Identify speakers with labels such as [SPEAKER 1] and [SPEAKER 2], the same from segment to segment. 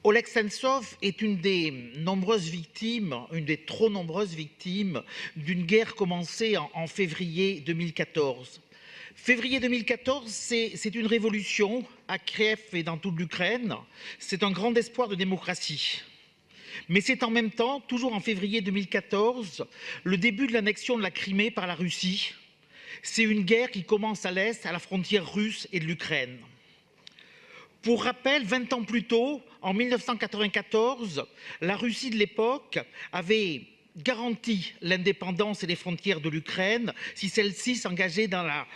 [SPEAKER 1] Oleg Sentsov est une des trop nombreuses victimes d'une guerre commencée en février 2014. Février 2014, c'est une révolution à Kiev et dans toute l'Ukraine. C'est un grand espoir de démocratie. Mais c'est en même temps, toujours en février 2014, le début de l'annexion de la Crimée par la Russie. C'est une guerre qui commence à l'est, à la frontière russe et de l'Ukraine. Pour rappel, 20 ans plus tôt, en 1994, la Russie de l'époque avait garanti l'indépendance et les frontières de l'Ukraine si celle-ci s'engageait à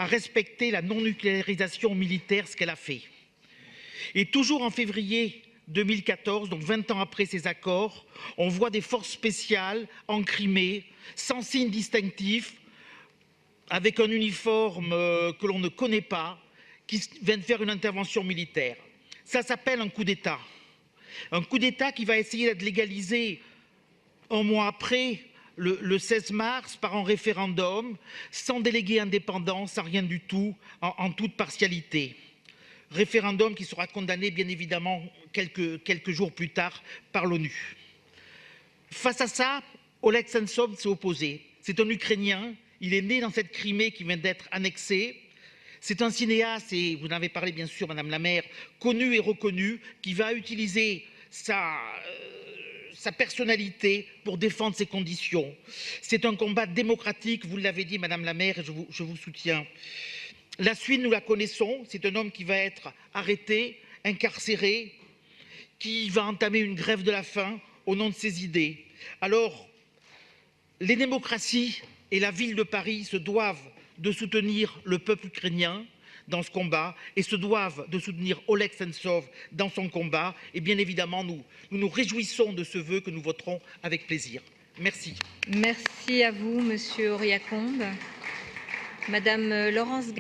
[SPEAKER 1] respecter la non-nucléarisation militaire, ce qu'elle a fait. Et toujours en février 2014, donc 20 ans après ces accords, on voit des forces spéciales en Crimée, sans signe distinctif, avec un uniforme que l'on ne connaît pas, qui viennent faire une intervention militaire. Ça s'appelle un coup d'État. Un coup d'État qui va essayer d'être légalisé un mois après, le 16 mars, par un référendum, sans délégué indépendant, sans rien du tout, en toute partialité. Référendum qui sera condamné, bien évidemment, quelques jours plus tard par l'ONU. Face à ça, Oleg Sentsov s'est opposé. C'est un Ukrainien, il est né dans cette Crimée qui vient d'être annexée. C'est un cinéaste, et vous en avez parlé bien sûr, Madame la maire, connu et reconnu, qui va utiliser sa personnalité pour défendre ses conditions. C'est un combat démocratique, vous l'avez dit, Madame la maire, et je vous soutiens. La suite, nous la connaissons, c'est un homme qui va être arrêté, incarcéré, qui va entamer une grève de la faim au nom de ses idées. Alors, les démocraties et la ville de Paris se doivent de soutenir le peuple ukrainien dans ce combat et se doivent de soutenir Oleg Sentsov dans son combat. Et bien évidemment, nous nous réjouissons de ce vœu que nous voterons avec plaisir. Merci.
[SPEAKER 2] Merci à vous, Monsieur Auriacombe. Madame Laurence